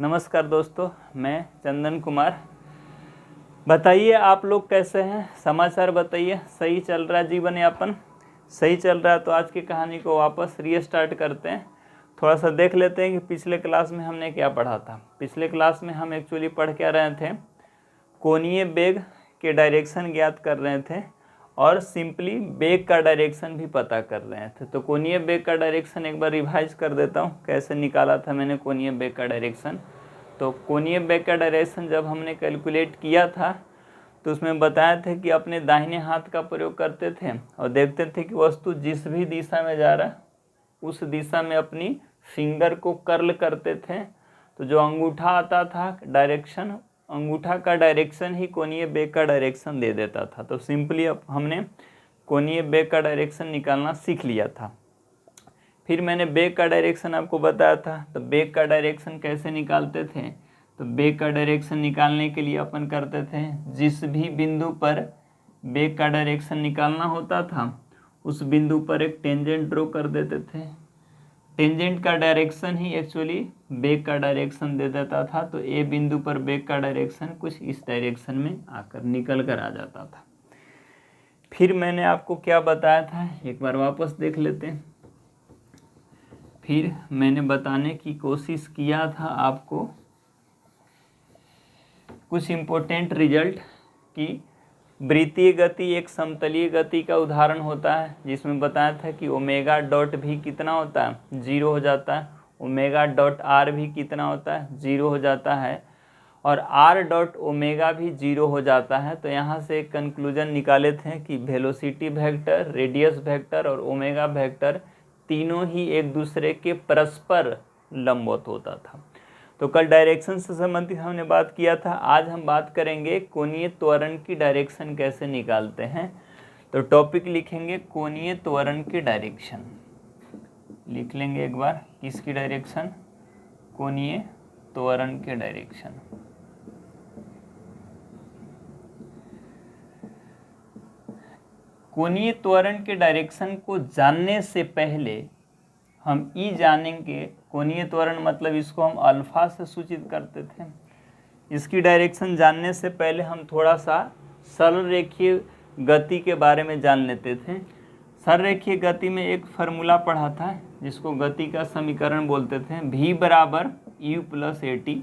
नमस्कार दोस्तों, मैं चंदन कुमार। बताइए आप लोग कैसे हैं? समाचार बताइए। सही चल रहा है जीवन यापन? सही चल रहा है तो आज की कहानी को वापस रीस्टार्ट करते हैं। थोड़ा सा देख लेते हैं कि पिछले क्लास में हमने क्या पढ़ा था। पिछले क्लास में हम एक्चुअली पढ़ क्या रहे थे, कोणीय वेग के डायरेक्शन ज्ञात कर रहे थे और सिंपली वेग का डायरेक्शन भी पता कर रहे थे। तो कोणीय वेग का डायरेक्शन एक बार रिवाइज कर देता हूँ, कैसे निकाला था मैंने कोणीय वेग का डायरेक्शन। तो कोणीय वेग का डायरेक्शन जब हमने कैलकुलेट किया था तो उसमें बताया था कि अपने दाहिने हाथ का प्रयोग करते थे और देखते थे कि वस्तु जिस भी दिशा में जा रहा है उस दिशा में अपनी फिंगर को कर्ल करते थे। तो जो अंगूठा आता था डायरेक्शन, अंगूठा का डायरेक्शन ही कोणीय वेग का डायरेक्शन दे देता था। तो सिंपली अब हमने कोणीय वेग का डायरेक्शन निकालना सीख लिया था। फिर मैंने वेग का डायरेक्शन आपको बताया था। तो वेग का डायरेक्शन कैसे निकालते थे? तो वेग का डायरेक्शन निकालने के लिए अपन करते थे, जिस भी बिंदु पर वेग का डायरेक्शन निकालना होता था उस बिंदु पर एक टेंजेंट ड्रॉ कर देते थे। टेंजेंट का डायरेक्शन ही एक्चुअली वेग का डायरेक्शन दे देता था। तो ए बिंदु पर वेग का डायरेक्शन कुछ इस डायरेक्शन में आकर निकल कर आ जाता था। फिर मैंने आपको क्या बताया था, एक बार वापस देख लेते हैं। फिर मैंने बताने की कोशिश किया था आपको कुछ इम्पोर्टेंट रिजल्ट कि वृत्तीय गति एक समतलीय गति का उदाहरण होता है, जिसमें बताया था कि ओमेगा डॉट भी कितना होता है, 0 हो जाता है। ओमेगा डॉट आर भी कितना होता है, 0 हो जाता है। और आर डॉट ओमेगा भी 0 हो जाता है। तो यहाँ से एक कंक्लूजन निकाले थे कि वेलोसिटी वेक्टर, रेडियस वेक्टर और ओमेगा वेक्टर तीनों ही एक दूसरे के परस्पर लंबवत होता था। तो कल डायरेक्शन से संबंधित हमने बात किया था। आज हम बात करेंगे कोणीय त्वरण की डायरेक्शन कैसे निकालते हैं। तो टॉपिक लिखेंगे कोणीय त्वरण की डायरेक्शन, लिख लेंगे एक बार। किसकी डायरेक्शन? कोणीय त्वरण के डायरेक्शन। कोणीय त्वरण के डायरेक्शन को जानने से पहले हम ई जानेंगे। कोणीय त्वरण मतलब इसको हम अल्फा से सूचित करते थे। इसकी डायरेक्शन जानने से पहले हम थोड़ा सा सरल रेखीय गति के बारे में जान लेते थे। सरल रेखीय गति में एक फार्मूला पढ़ा था जिसको गति का समीकरण बोलते थे, v बराबर u प्लस ए टी।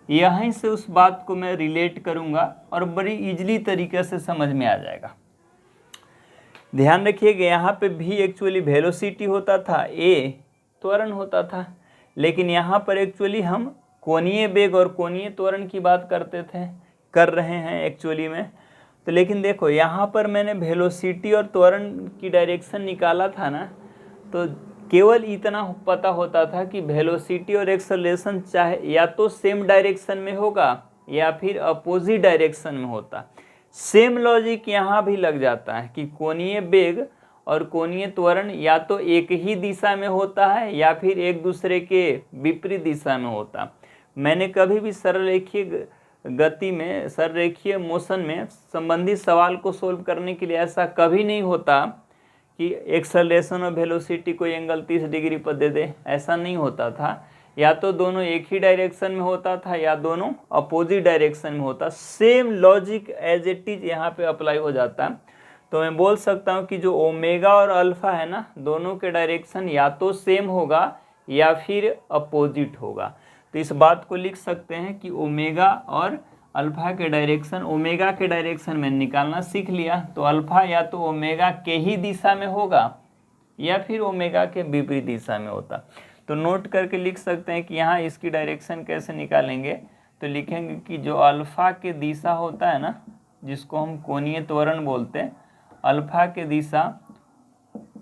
यहीं से उस बात को मैं रिलेट करूँगा और बड़ी इजली तरीके से समझ में आ जाएगा। ध्यान रखिएगा, यहाँ पे भी एक्चुअली वेलोसिटी होता था, ए त्वरण होता था, लेकिन यहाँ पर एक्चुअली हम कोणीय वेग और कोणीय त्वरण की बात कर रहे हैं एक्चुअली में। तो लेकिन देखो यहाँ पर मैंने वेलोसिटी और त्वरण की डायरेक्शन निकाला था ना, तो केवल इतना पता होता था कि वेलोसिटी और एक्सेलरेशन चाहे या तो सेम डायरेक्शन में होगा या फिर अपोजिट डायरेक्शन में होता। सेम लॉजिक यहाँ भी लग जाता है कि कोणीय वेग और कोणीय त्वरण या तो एक ही दिशा में होता है या फिर एक दूसरे के विपरीत दिशा में होता। मैंने कभी भी सरल रेखीय गति में, सरल रेखीय मोशन में संबंधित सवाल को सोल्व करने के लिए ऐसा कभी नहीं होता कि एक्सेलरेशन और वेलोसिटी को एंगल 30 डिग्री पर दे दे, ऐसा नहीं होता था। या तो दोनों एक ही डायरेक्शन में होता था या दोनों अपोजिट डायरेक्शन में होता। Same logic as it is यहाँ पे अप्लाई हो जाता है। तो मैं बोल सकता हूँ कि जो ओमेगा और अल्फा है ना, दोनों के डायरेक्शन या तो सेम होगा या फिर अपोजिट होगा। तो इस बात को लिख सकते हैं कि ओमेगा और अल्फा के डायरेक्शन, ओमेगा के डायरेक्शन में निकालना सीख लिया। तो अल्फा या तो ओमेगा के ही दिशा में होगा या फिर ओमेगा के विपरीत दिशा में होता। तो नोट करके लिख सकते हैं कि यहाँ इसकी डायरेक्शन कैसे निकालेंगे। तो लिखेंगे कि जो अल्फा के दिशा होता है ना, जिसको हम कोणीय त्वरण बोलते हैं, अल्फा के दिशा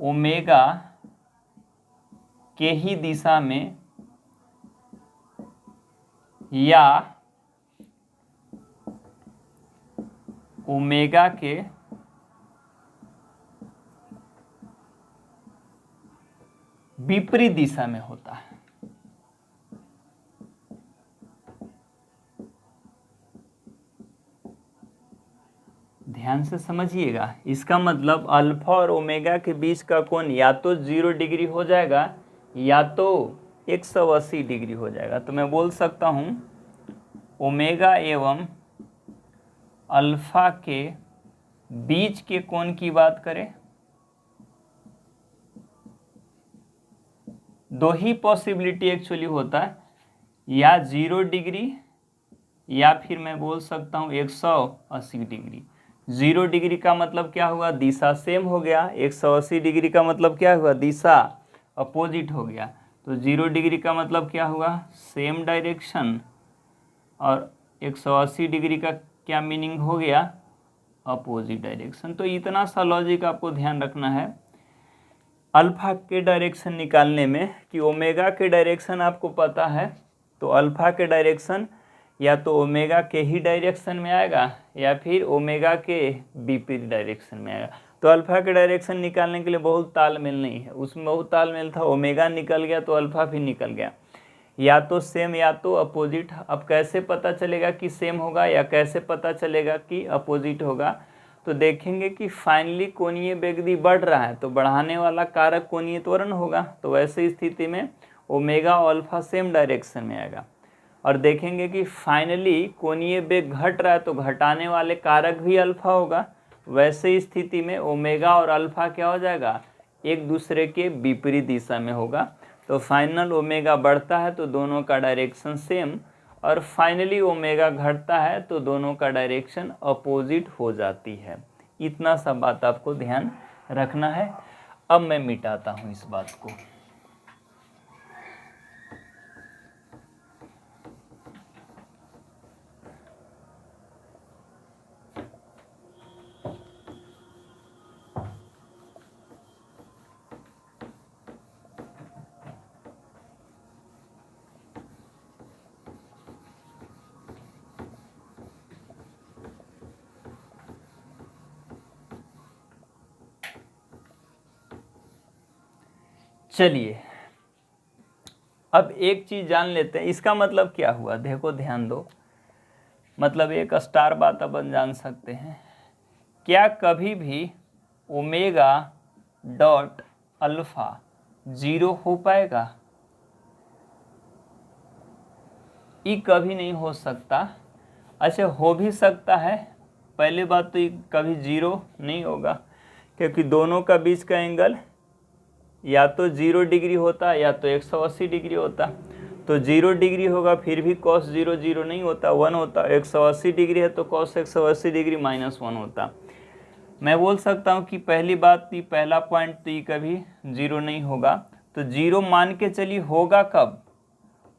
ओमेगा के ही दिशा में या ओमेगा के विपरीत दिशा में होता है। ध्यान से समझिएगा, इसका मतलब अल्फा और ओमेगा के बीच का कोण या तो 0 डिग्री हो जाएगा या तो 180 डिग्री हो जाएगा। तो मैं बोल सकता हूँ ओमेगा एवं अल्फा के बीच के कोण की बात करें, दो ही पॉसिबिलिटी एक्चुअली होता है, या 0 डिग्री या फिर मैं बोल सकता हूँ 180 डिग्री। 0 डिग्री का मतलब क्या हुआ, दिशा सेम हो गया। 180 डिग्री का मतलब क्या हुआ, दिशा अपोजिट हो गया। तो 0 डिग्री का मतलब क्या हुआ, सेम डायरेक्शन, और 180 डिग्री का क्या मीनिंग हो गया, अपोजिट डायरेक्शन। तो इतना सा लॉजिक आपको ध्यान रखना है अल्फा के डायरेक्शन निकालने में कि ओमेगा के डायरेक्शन आपको पता है, तो अल्फा के डायरेक्शन या तो ओमेगा के ही डायरेक्शन में आएगा या फिर ओमेगा के विपरीत डायरेक्शन में आएगा। तो अल्फा के डायरेक्शन निकालने के लिए बहुत तालमेल नहीं है, उसमें बहुत तालमेल था, ओमेगा निकल गया तो अल्फा भी निकल गया, या तो सेम या तो अपोजिट। अब कैसे पता चलेगा कि सेम होगा या कैसे पता चलेगा कि अपोजिट होगा, तो देखेंगे कि फाइनली कोणीय वेग बढ़ रहा है तो बढ़ाने वाला कारक कोणीय त्वरण होगा। तो वैसे स्थिति में ओमेगा और अल्फा सेम डायरेक्शन में आएगा। और देखेंगे कि फाइनली कोणीय वेग घट रहा है तो घटाने वाले कारक भी अल्फा होगा। वैसे स्थिति में ओमेगा और अल्फा क्या हो जाएगा, एक दूसरे के विपरीत दिशा में होगा। तो फाइनल ओमेगा बढ़ता है तो दोनों का डायरेक्शन सेम, और फाइनली ओमेगा घटता है तो दोनों का डायरेक्शन अपोजिट हो जाती है। इतना सा बात आपको ध्यान रखना है। अब मैं मिटाता हूँ इस बात को। चलिए अब एक चीज जान लेते हैं, इसका मतलब क्या हुआ, देखो ध्यान दो। मतलब एक स्टार बात अपन जान सकते हैं, क्या कभी भी ओमेगा डॉट अल्फा 0 हो पाएगा, ये कभी नहीं हो सकता। अच्छा हो भी सकता है, पहली बात तो ये कभी 0 नहीं होगा क्योंकि दोनों का बीच का एंगल या तो 0 डिग्री होता या तो 180 डिग्री होता। तो 0 डिग्री होगा फिर भी cos 0 0 नहीं होता, 1 होता। 180 डिग्री है तो cos 180 डिग्री -1 होता। मैं बोल सकता हूँ कि पहली बात, ये पहला पॉइंट तो ये कभी 0 नहीं होगा। तो 0 मान के चलिए होगा कब,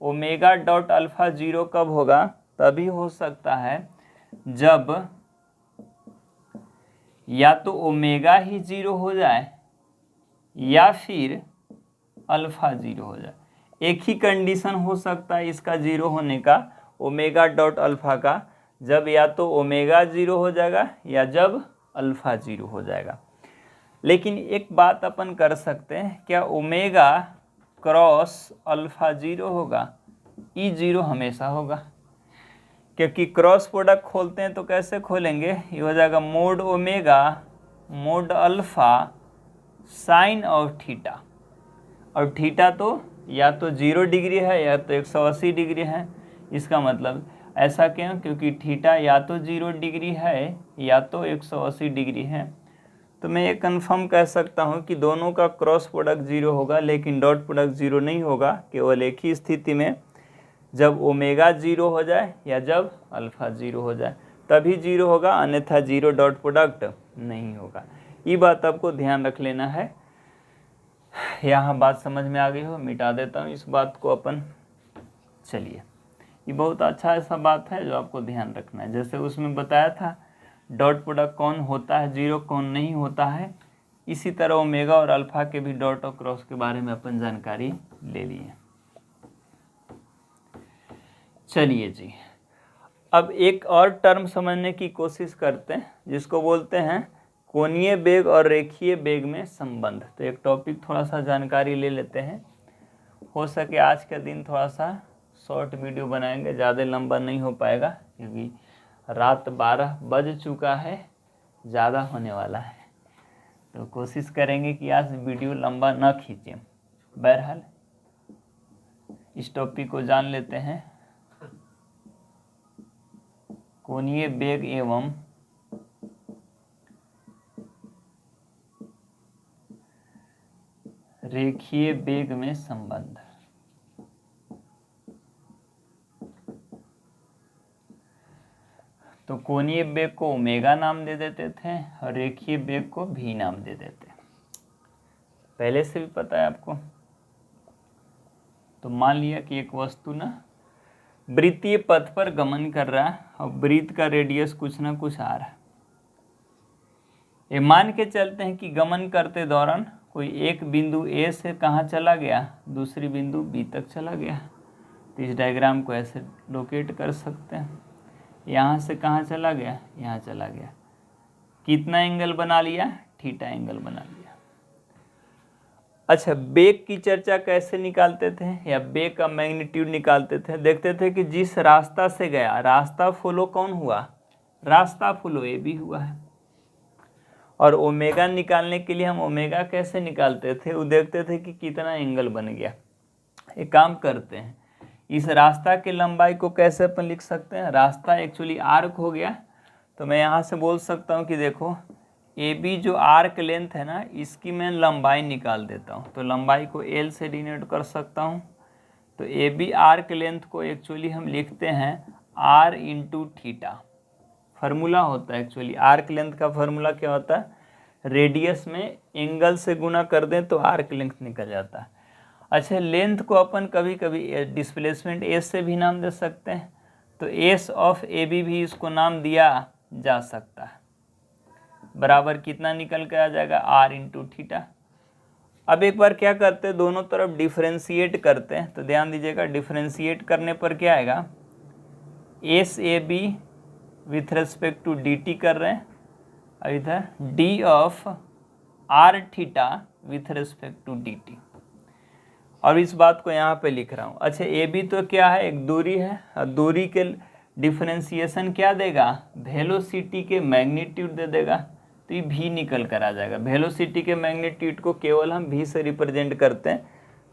ओमेगा डॉट अल्फा 0 कब होगा, तभी हो सकता है जब या तो ओमेगा ही 0 हो जाए या फिर अल्फा 0 हो जाए। एक ही कंडीशन हो सकता है इसका 0 होने का, ओमेगा डॉट अल्फा का, जब या तो ओमेगा 0 हो जाएगा या जब अल्फा 0 हो जाएगा। लेकिन एक बात अपन कर सकते हैं, क्या ओमेगा क्रॉस अल्फा 0 होगा, ई 0 हमेशा होगा, क्योंकि क्रॉस प्रोडक्ट खोलते हैं तो कैसे खोलेंगे, ये हो जाएगा mode omega mode alpha sign of theta, और थीटा तो या तो 0 डिग्री है या तो 180 डिग्री है। इसका मतलब ऐसा क्यों, क्योंकि थीटा या तो 0 डिग्री है या तो 180 डिग्री है। तो मैं ये कंफर्म कह सकता हूँ कि दोनों का क्रॉस प्रोडक्ट 0 होगा, लेकिन डॉट प्रोडक्ट 0 नहीं होगा, केवल एक ही स्थिति में, जब ओमेगा 0 हो जाए या जब अल्फा 0 हो जाए तभी 0 होगा, अन्यथा 0 डॉट प्रोडक्ट नहीं होगा। ये बात आपको ध्यान रख लेना है। यहाँ बात समझ में आ गई हो, मिटा देता हूँ इस बात को अपन। चलिए ये बहुत अच्छा ऐसा बात है जो आपको ध्यान रखना है। जैसे उसमें बताया था डॉट प्रोडक्ट कौन होता है 0, कौन नहीं होता है, इसी तरह ओमेगा और अल्फा के भी डॉट और क्रॉस के बारे में अपन जानकारी ले लिए। चलिए जी अब एक और टर्म समझने की कोशिश करते हैं जिसको बोलते हैं कोणीय वेग और रेखीय वेग में संबंध। तो एक टॉपिक थोड़ा सा जानकारी ले लेते हैं, हो सके आज के दिन थोड़ा सा शॉर्ट वीडियो बनाएंगे, ज़्यादा लंबा नहीं हो पाएगा क्योंकि रात 12 बज चुका है, ज़्यादा होने वाला है। तो कोशिश करेंगे कि आज वीडियो लंबा ना खींचें। बहरहाल इस टॉपिक को जान लेते हैं। कोणीय वेग एवं रेखीय वेग में संबंध। तो कोणीय वेग को ओमेगा नाम दे देते थे और रेखीय वेग को भी नाम दे देते, पहले से भी पता है आपको। तो मान लिया कि एक वस्तु ना वृत्तीय पथ पर गमन कर रहा है और वृत्त का रेडियस कुछ ना कुछ आ रहा है। ये मान के चलते हैं कि गमन करते दौरान कोई एक बिंदु ए से कहाँ चला गया, दूसरी बिंदु बी तक चला गया। तो इस डायग्राम को ऐसे लोकेट कर सकते हैं, यहाँ से कहाँ चला गया, यहाँ चला गया। कितना एंगल बना लिया, थीटा एंगल बना लिया। अच्छा, वेग की चर्चा कैसे निकालते थे या वेग का मैग्नीट्यूड निकालते थे। देखते थे कि जिस रास्ता से गया, रास्ता फॉलो कौन हुआ, रास्ता फॉलो ए बी हुआ है। और ओमेगा निकालने के लिए हम ओमेगा कैसे निकालते थे, वो देखते थे कि कितना एंगल बन गया। एक काम करते हैं, इस रास्ता की लंबाई को कैसे अपन लिख सकते हैं। रास्ता एक्चुअली आर्क हो गया, तो मैं यहाँ से बोल सकता हूँ कि देखो ए बी जो आर्क लेंथ है ना, इसकी मैं लंबाई निकाल देता हूँ। तो लंबाई को एल से डिनोट कर सकता हूँ। तो ए बी आर्क लेंथ को एक्चुअली हम लिखते हैं आर इंटू थीटा। फार्मूला होता है एक्चुअली आर्क लेंथ का फार्मूला क्या होता है, रेडियस में एंगल से गुना कर दें तो आर्क लेंथ निकल जाता है। अच्छा, लेंथ को अपन कभी कभी डिस्प्लेसमेंट एस से भी नाम दे सकते हैं। तो एस ऑफ ए बी भी इसको नाम दिया जा सकता है। बराबर कितना निकल के आ जाएगा, आर इंटू थीटा। अब एक बार क्या करते हैं, दोनों तरफ डिफरेंशिएट करते हैं। तो ध्यान दीजिएगा, डिफरेंशिएट करने पर क्या आएगा, S A B with respect to D T कर रहे हैं, और इधर D of R theta with respect to D T, और इस बात को यहाँ पे लिख रहा हूँ। अच्छा, ए बी तो क्या है, एक दूरी है, और दूरी के डिफरेंशिएशन क्या देगा, वेलोसिटी के मैग्नीट्यूड दे देगा। तो ये भी निकल कर आ जाएगा। वेलोसिटी के मैग्नीट्यूड को केवल हम भी से रिप्रेजेंट करते हैं,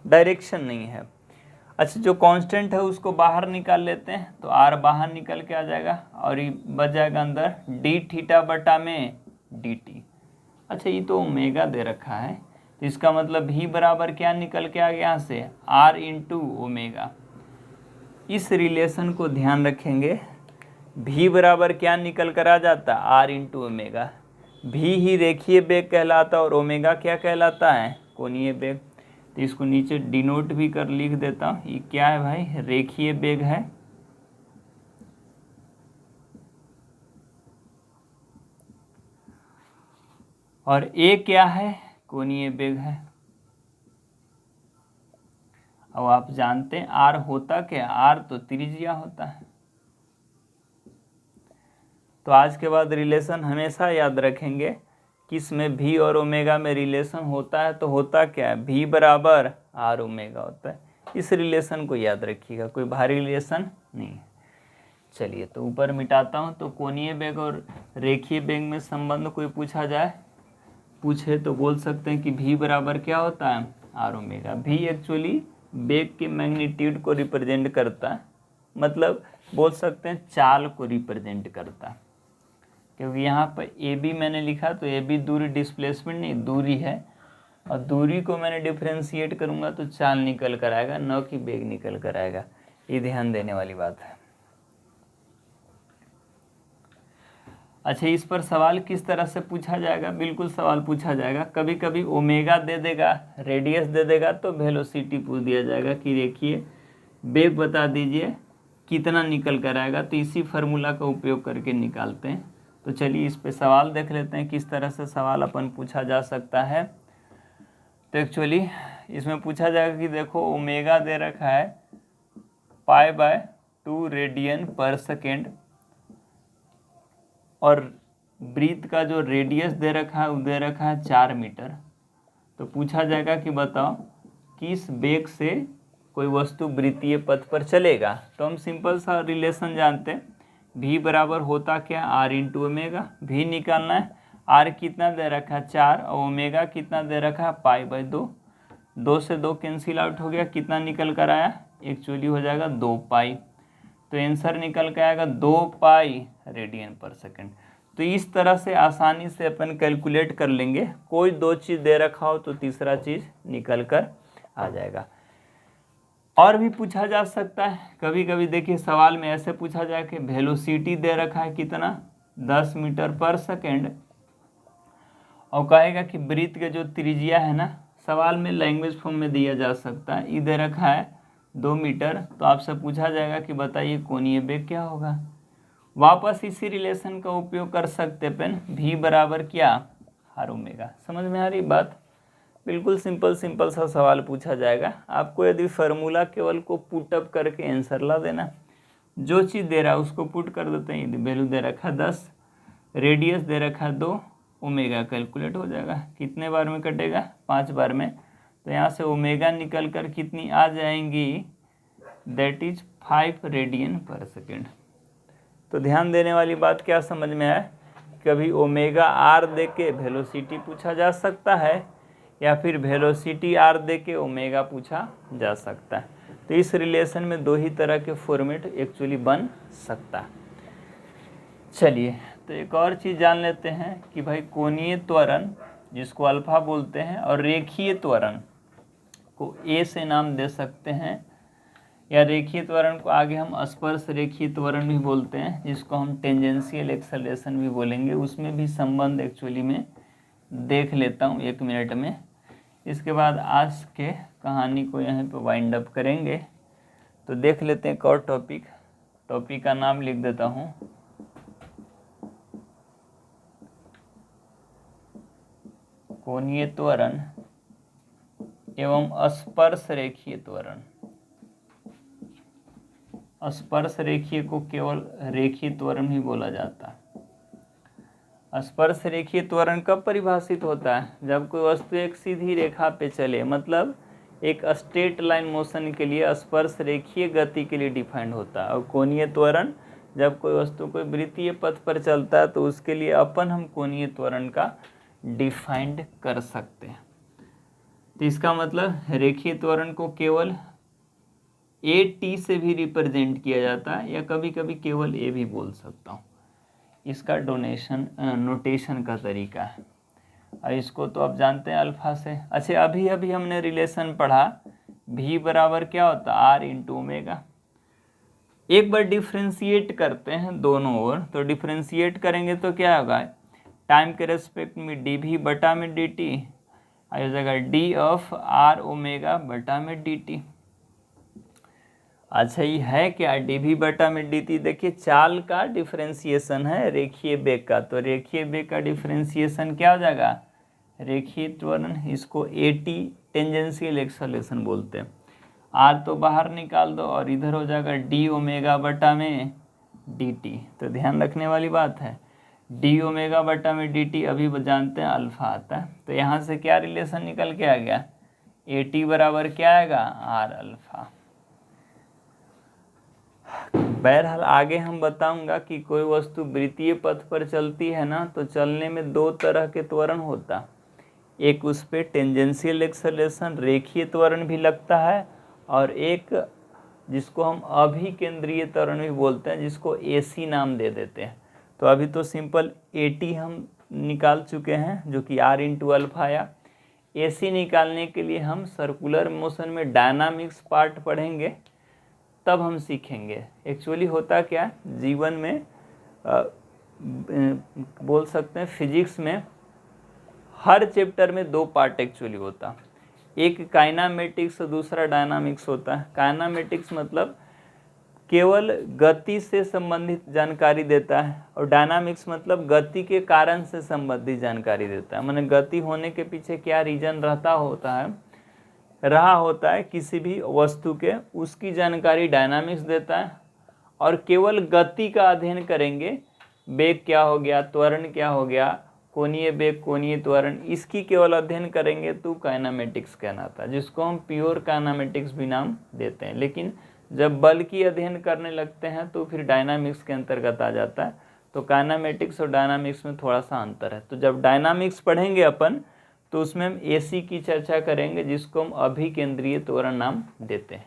डायरेक्शन नहीं है। अच्छा, जो कांस्टेंट है उसको बाहर निकाल लेते हैं, तो आर बाहर निकल के आ जाएगा और ये बच जाएगा अंदर डी थीटा बटा में डी टी। अच्छा, ये तो ओमेगा दे रखा है, तो इसका मतलब भी बराबर क्या निकल के आ गया यहाँ से, आर इंटू ओमेगा। इस रिलेशन को ध्यान रखेंगे, भी बराबर क्या निकल कर आ जाता, आर इंटू ओमेगा। भी ही रेखीय वेग कहलाता और ओमेगा क्या कहलाता है, कोणीय वेग। तो इसको नीचे डिनोट भी कर लिख देता हूँ। ये क्या है भाई, रेखीय वेग है, और ए क्या है, कोणीय वेग है। अब आप जानते हैं आर होता क्या, आर तो त्रिज्या होता है। तो आज के बाद रिलेशन हमेशा याद रखेंगे कि इसमें भी और ओमेगा में रिलेशन होता है, तो होता क्या है, भी बराबर आर ओमेगा होता है। इस रिलेशन को याद रखिएगा, कोई भारी रिलेशन नहीं है। चलिए, तो ऊपर मिटाता हूँ। तो कोणीय वेग और रेखीय वेग में संबंध कोई पूछे तो बोल सकते हैं कि भी बराबर क्या होता है, आर ओमेगा। भी एक्चुअली वेग के मैग्नीट्यूड को रिप्रेजेंट करता है, मतलब बोल सकते हैं चाल को रिप्रेजेंट करता है। क्योंकि यहाँ पर ए बी मैंने लिखा, तो ए बी दूरी, डिस्प्लेसमेंट नहीं, दूरी है, और दूरी को मैंने डिफरेंशिएट करूँगा तो चाल निकल कर आएगा, न कि वेग निकल कर आएगा। ये ध्यान देने वाली बात है। अच्छा, इस पर सवाल किस तरह से पूछा जाएगा, बिल्कुल सवाल पूछा जाएगा। कभी कभी ओमेगा दे देगा, रेडियस दे देगा, तो वेलोसिटी पूछ दिया जाएगा कि देखिए वेग बता दीजिए कितना निकल कर आएगा। तो इसी फार्मूला का उपयोग करके निकालते हैं। तो चलिए इस पे सवाल देख लेते हैं, किस तरह से सवाल अपन पूछा जा सकता है। तो एक्चुअली इसमें पूछा जाएगा कि देखो ओमेगा दे रखा है π/2 रेडियन पर सेकेंड, और वृत्त का जो रेडियस दे रखा है वो दे रखा है 4 मीटर। तो पूछा जाएगा कि बताओ किस वेग से कोई वस्तु वृत्तीय पथ पर चलेगा। तो हम सिंपल सा रिलेशन जानते हैं, भी बराबर होता क्या, आर इंटू ओमेगा। भी निकालना है, आर कितना दे रखा है 4, और ओमेगा कितना दे रखा है π/2। 2 से 2 कैंसिल आउट हो गया, कितना निकल कर आया एक्चुअली हो जाएगा 2 पाई। तो आंसर निकल के आएगा 2 पाई रेडियन पर सेकेंड। तो इस तरह से आसानी से अपन कैलकुलेट कर लेंगे, कोई दो चीज़ दे रखा हो तो तीसरा चीज़ निकल कर आ जाएगा। और भी पूछा जा सकता है, कभी कभी देखिए सवाल में ऐसे पूछा जाए कि वेलोसिटी दे रखा है कितना 10 मीटर पर सेकेंड, और कहेगा कि वृत्त के जो त्रिज्या है ना, सवाल में लैंग्वेज फॉर्म में दिया जा सकता है, ये दे रखा है 2 मीटर, तो आपसे पूछा जाएगा कि बताइए कोणीय वेग क्या होगा। वापस इसी रिलेशन का उपयोग कर सकते पेन, v बराबर क्या आर ओमेगा। समझ में आ रही बात? बिल्कुल सिंपल सा सवाल पूछा जाएगा, आपको यदि फार्मूला केवल को पुटअप करके आंसर ला देना, जो चीज़ दे रहा है उसको पुट कर देते हैं। यदि वैल्यू दे रखा 10, रेडियस दे रखा 2, ओमेगा कैलकुलेट हो जाएगा। कितने बार में कटेगा? 5 बार में। तो यहाँ से ओमेगा निकल कर कितनी आ जाएंगी, दैट इज 5 रेडियन पर सेकेंड। तो ध्यान देने वाली बात क्या समझ में आया, कभी ओमेगा आर दे के वेलोसिटी पूछा जा सकता है, या फिर वेलोसिटी आर दे के ओमेगा पूछा जा सकता है। तो इस रिलेशन में दो ही तरह के फॉर्मेट एक्चुअली बन सकता है। चलिए तो एक और चीज़ जान लेते हैं कि भाई कोणीय त्वरण जिसको अल्फा बोलते हैं, और रेखीय त्वरण को ए से नाम दे सकते हैं, या रेखीय त्वरण को आगे हम स्पर्श रेखीय त्वरण भी बोलते हैं, जिसको हम टेंजेंशियल एक्सेलरेशन भी बोलेंगे। उसमें भी संबंध एक्चुअली में देख लेता हूँ 1 मिनट में। इसके बाद आज के कहानी को यहाँ पे वाइंड अप करेंगे। तो देख लेते हैं एक और टॉपिक का नाम लिख देता हूँ, कोणीय त्वरण एवं स्पर्श रेखीय त्वरण। स्पर्श रेखीय को केवल रेखीय त्वरण ही बोला जाता है। स्पर्श रेखीय त्वरण कब परिभाषित होता है? जब कोई वस्तु एक सीधी रेखा पे चले, मतलब एक स्ट्रेट लाइन मोशन के लिए स्पर्श रेखीय गति के लिए डिफाइंड होता है। और कोणीय त्वरण जब कोई वस्तु कोई वृत्तीय पथ पर चलता है तो उसके लिए अपन हम कोणीय त्वरण का डिफाइंड कर सकते हैं। तो इसका मतलब रेखीय त्वरण को केवल ए टी से भी रिप्रेजेंट किया जाता है, या कभी कभी केवल ए भी बोल सकता हूँ। इसका नोटेशन का तरीका है, और इसको तो आप जानते हैं अल्फा से। अच्छा अभी हमने रिलेशन पढ़ा, v बराबर क्या होता है आर इंटू ओमेगा। एक बार डिफ्रेंशिएट करते हैं दोनों ओर, तो डिफ्रेंशिएट करेंगे तो क्या होगा, टाइम के रेस्पेक्ट में डी वी बटा में डी टी आ जाएगा, डी ऑफ आर ओमेगा बटा में डी टी। अच्छा ये है क्या, डी वी बटा में डी टी। देखिए चाल का डिफ्रेंशिएशन है रेखीय वेग का, तो रेखीय वेग का डिफ्रेंशिएशन क्या हो जाएगा, रेखीय त्वरण। इसको ए टी टेंजेंशियल एक्सेलरेशन बोलते हैं। आर तो बाहर निकाल दो और इधर हो जाएगा डी ओमेगा बटा में डी टी। तो ध्यान रखने वाली बात है, डी ओमेगा बटा में डी टी अभी जानते हैं अल्फा आता है। तो यहाँ से क्या रिलेशन निकल के आ गया, ए टी बराबर क्या आएगा आर अल्फा। बहरहाल आगे हम बताऊंगा कि कोई वस्तु वृत्तीय पथ पर चलती है ना, तो चलने में दो तरह के त्वरण होता, एक उस पर टेंजेंशियल एक्सेलरेशन रेखीय त्वरण भी लगता है, और एक जिसको हम अभिकेंद्रीय त्वरण भी बोलते हैं, जिसको एसी नाम दे देते हैं। तो अभी तो सिंपल एटी हम निकाल चुके हैं जो कि आर इंटू अल्फा आया। एसी निकालने के लिए हम सर्कुलर मोशन में डायनामिक्स पार्ट पढ़ेंगे, तब हम सीखेंगे एक्चुअली होता क्या जीवन में, बोल सकते हैं फिजिक्स में हर चैप्टर में दो पार्ट एक्चुअली होता, एक काइनामेटिक्स दूसरा डायनामिक्स होता है। काइनामेटिक्स मतलब केवल गति से संबंधित जानकारी देता है, और डायनामिक्स मतलब गति के कारण से संबंधित जानकारी देता है। माने गति होने के पीछे क्या रीजन रहा होता है किसी भी वस्तु के, उसकी जानकारी डायनामिक्स देता है। और केवल गति का अध्ययन करेंगे, वेग क्या हो गया, त्वरण क्या हो गया, कोणीय वेग कोणीय त्वरण, इसकी केवल अध्ययन करेंगे तो काइनामेटिक्स कहलाता है, जिसको हम प्योर काइनामेटिक्स भी नाम देते हैं। लेकिन जब बल की अध्ययन करने लगते हैं तो फिर डायनामिक्स के अंतर्गत आ जाता है। तो काइनामेटिक्स और डायनामिक्स में थोड़ा सा अंतर है। तो जब डायनामिक्स पढ़ेंगे अपन तो उसमें हम एसी की चर्चा करेंगे, जिसको हम अभिकेंद्रीय त्वरण नाम देते हैं।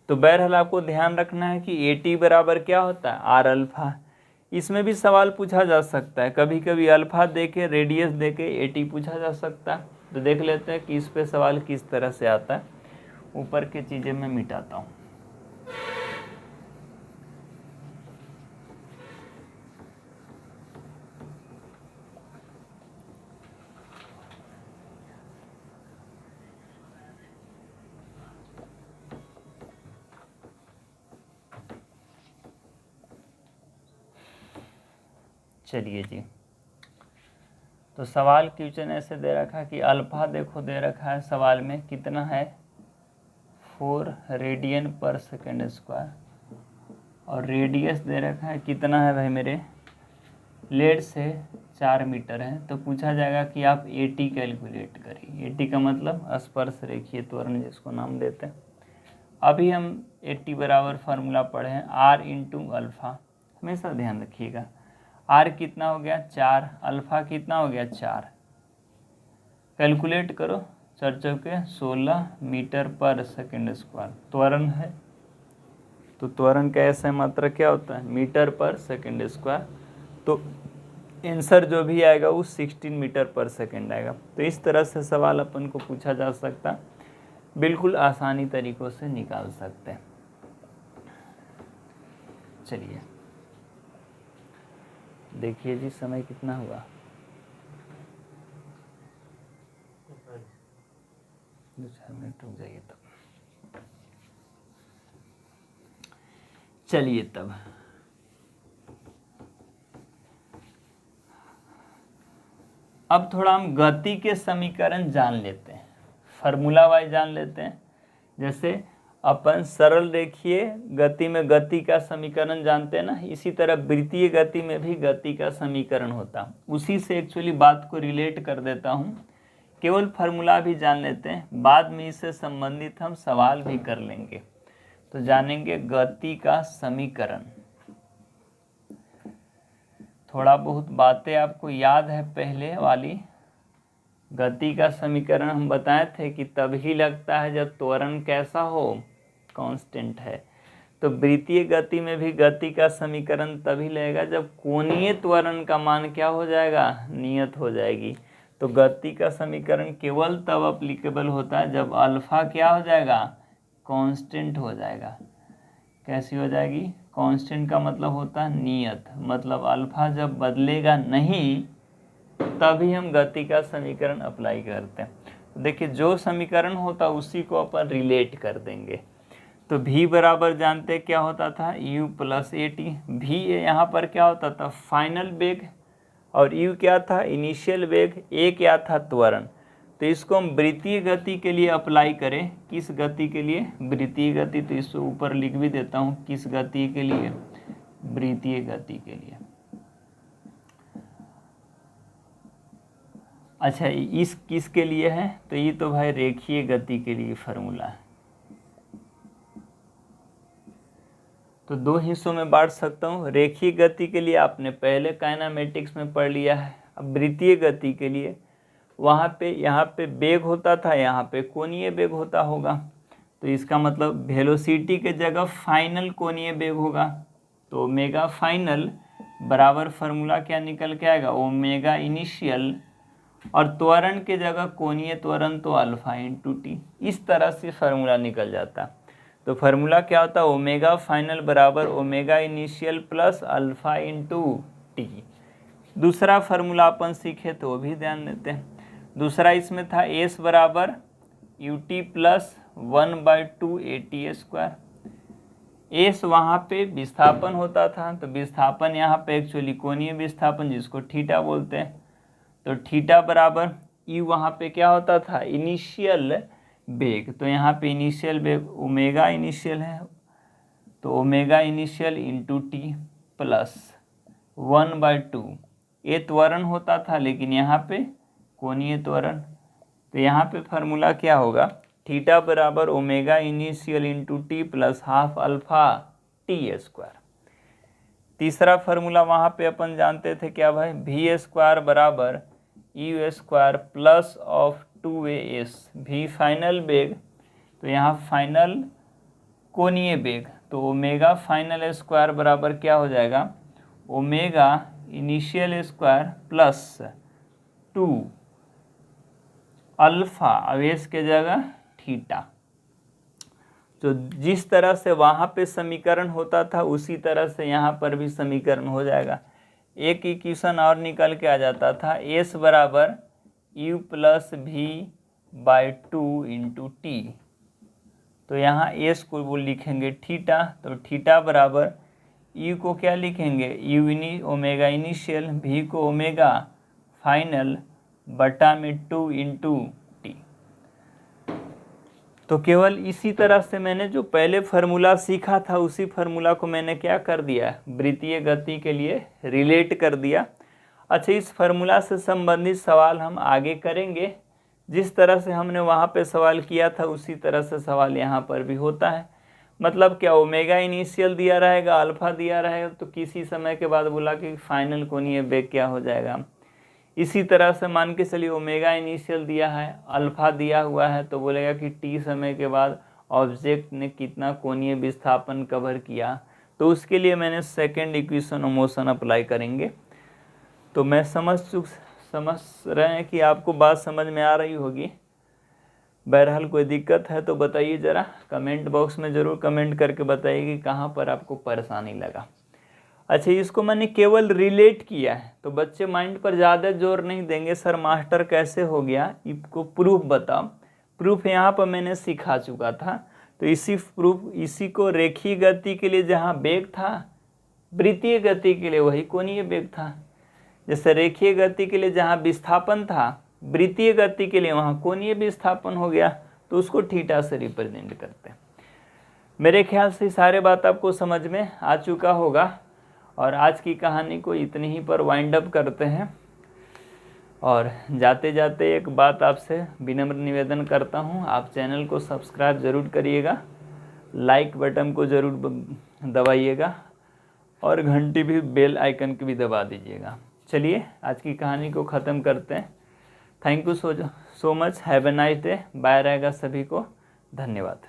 तो बहरहाल आपको ध्यान रखना है कि ए टी बराबर क्या होता है, आर अल्फा। इसमें भी सवाल पूछा जा सकता है, कभी कभी अल्फा देके रेडियस देके ए टी पूछा जा सकता है। तो देख लेते हैं कि इस पे सवाल किस तरह से आता है। ऊपर की चीज़ें मैं मिटाता हूँ। चलिए जी, तो सवाल क्वेश्चन ऐसे दे रखा है कि अल्फा देखो दे रखा है सवाल में कितना है, 4 रेडियन पर सेकेंड स्क्वायर, और रेडियस दे रखा है कितना है भाई मेरे, लेड से 4 मीटर है। तो पूछा जाएगा कि आप ए टी कैलकुलेट करिए। ए टी का मतलब स्पर्श रेखीय त्वरण जिसको नाम देते हैं। अभी हम ए टी बराबर फार्मूला पढ़े हैं आर इंटू अल्फ़ा, हमेशा ध्यान रखिएगा। आर कितना हो गया 4, अल्फ़ा कितना हो गया 4, कैलकुलेट करो, 4 चौके 16 मीटर पर सेकेंड स्क्वायर त्वरण है। तो त्वरण का ऐसा मात्रा क्या होता है, मीटर पर सेकेंड स्क्वायर। तो आंसर जो भी आएगा वो 16 मीटर पर सेकेंड आएगा। तो इस तरह से सवाल अपन को पूछा जा सकता, बिल्कुल आसानी तरीकों से निकाल सकते हैं। चलिए देखिए जी समय कितना हुआ, 2-4 मिनट रुक जाइए तब। चलिए तब अब थोड़ा हम गति के समीकरण जान लेते हैं, फार्मूला वाइज जान लेते हैं। जैसे अपन सरल रेखीय गति में गति का समीकरण जानते हैं ना, इसी तरह वृत्तीय गति में भी गति का समीकरण होता। उसी से एक्चुअली बात को रिलेट कर देता हूँ, केवल फार्मूला भी जान लेते हैं, बाद में इससे संबंधित हम सवाल भी कर लेंगे। तो जानेंगे गति का समीकरण। थोड़ा बहुत बातें आपको याद है, पहले वाली गति का समीकरण हम बताए थे कि तभी लगता है जब त्वरण कैसा हो, कांस्टेंट है। तो वृत्तीय गति में भी गति का समीकरण तभी लगेगा जब कोणीय त्वरण का मान क्या हो जाएगा, नियत हो जाएगी। तो गति का समीकरण केवल तब अप्लीकेबल होता है जब अल्फा क्या हो जाएगा, कांस्टेंट हो जाएगा। कैसी हो जाएगी, कांस्टेंट का मतलब होता है नियत, मतलब अल्फा जब बदलेगा नहीं तभी हम गति का समीकरण अप्लाई करते हैं। देखिए जो समीकरण होता है उसी को अपन रिलेट कर देंगे। तो v बराबर जानते क्या होता था, u plus A T. v यहाँ पर क्या होता था, फाइनल वेग, और u क्या था, इनिशियल वेग। a क्या था, त्वरण। तो इसको हम वृत्तीय गति के लिए अप्लाई करें, किस गति के लिए, वृत्तीय गति। तो इसको ऊपर लिख भी देता हूँ, किस गति के लिए, वृत्तीय गति के लिए। अच्छा इस किस के लिए है, तो ये तो भाई रेखीय गति के लिए फार्मूला है। तो 2 हिस्सों में बांट सकता हूँ। रेखीय गति के लिए आपने पहले काइनेमेटिक्स में पढ़ लिया है। अब वृत्तीय गति के लिए वहाँ पे यहाँ पे वेग होता था, यहाँ पे कोणीय वेग होता होगा। तो इसका मतलब वेलोसिटी के जगह फाइनल कोणीय वेग होगा। तो ओमेगा फाइनल बराबर फार्मूला क्या निकल के आएगा, ओमेगा इनिशियल, और त्वरण के जगह कोणीय त्वरण तो अल्फा इंटू टी। इस तरह से फार्मूला निकल जाता। तो फार्मूला क्या होता है, ओमेगा फाइनल बराबर omega initial plus alpha into T. दूसरा फार्मूला अपन सीखे तो वो भी ध्यान देते हैं। दूसरा इसमें था एस बराबर U T plus 1/2 A T square. S वहाँ पे विस्थापन होता था, तो विस्थापन यहाँ पे एक्चुअली कोणीय विस्थापन जिसको थीटा बोलते हैं। तो थीटा बराबर यू वहाँ पे क्या होता था, इनिशियल वेग। तो यहाँ पे इनिशियल वेग ओमेगा इनिशियल है, तो omega initial into T plus 1/2। ये त्वरण होता था, लेकिन यहाँ पे कोणीय त्वरण। तो यहाँ पे फार्मूला क्या होगा, थीटा बराबर omega initial into T plus half alpha T square. तीसरा फार्मूला वहाँ पे अपन जानते थे क्या भाई, वी स्क्वायर बराबर U square plus of 2as। V final वेग, तो यहाँ फाइनल कोणीय वेग, तो ओमेगा फाइनल स्क्वायर बराबर क्या हो जाएगा, omega initial square plus 2 alpha आवेश के जगह थीटा। तो जिस तरह से वहाँ पे समीकरण होता था उसी तरह से यहाँ पर भी समीकरण हो जाएगा। एक इक्वेशन और निकल के आ जाता था, एस बराबर U plus V by 2 into T. तो यहाँ एस को वो लिखेंगे थीटा, तो थीटा बराबर यू को क्या लिखेंगे, यू ओमेगा इनिशियल, वी को ओमेगा फाइनल बटा में 2 इंटू टी। तो केवल इसी तरह से मैंने जो पहले फार्मूला सीखा था उसी फार्मूला को मैंने क्या कर दिया, वृत्तीय गति के लिए रिलेट कर दिया। अच्छा, इस फार्मूला से संबंधित सवाल हम आगे करेंगे। जिस तरह से हमने वहाँ पे सवाल किया था उसी तरह से सवाल यहाँ पर भी होता है। मतलब क्या, ओमेगा इनिशियल दिया रहेगा, अल्फा दिया रहेगा, तो किसी समय के बाद बोला कि फाइनल कोणीय वेग क्या हो जाएगा। इसी तरह से मान के चलिए ओमेगा इनिशियल दिया है, अल्फा दिया हुआ है, तो बोलेगा कि टी समय के बाद ऑब्जेक्ट ने कितना कोणीय विस्थापन कवर किया। तो उसके लिए मैंने second equation of motion apply करेंगे। तो मैं समझ रहे हैं कि आपको बात समझ में आ रही होगी। बहरहाल कोई दिक्कत है तो बताइए, ज़रा कमेंट बॉक्स में ज़रूर कमेंट करके बताइए कि कहाँ पर आपको परेशानी लगा। अच्छा, इसको मैंने केवल रिलेट किया है, तो बच्चे माइंड पर ज़्यादा जोर नहीं देंगे, सर मास्टर कैसे हो गया, इसको प्रूफ बताओ। प्रूफ यहाँ पर मैंने सिखा चुका था। तो इसी को रेखीय गति के लिए जहाँ वेग था, वृत्तीय गति के लिए वही कोणीय वेग था। जैसे रेखीय गति के लिए जहाँ विस्थापन था, वृत्तीय गति के लिए वहाँ कोणीय विस्थापन हो गया, तो उसको थीटा से रिप्रेजेंट करते हैं। मेरे ख्याल से सारे बात आपको समझ में आ चुका होगा और आज की कहानी को इतनी ही पर वाइंड अप करते हैं। और जाते जाते एक बात आपसे विनम्र निवेदन करता हूँ, आप चैनल को सब्सक्राइब ज़रूर करिएगा, लाइक बटन को ज़रूर दबाइएगा और घंटी भी, बेल आइकन की भी दबा दीजिएगा। चलिए आज की कहानी को ख़त्म करते हैं। Thank you so much, have a nice day, bye रहेगा सभी को, धन्यवाद।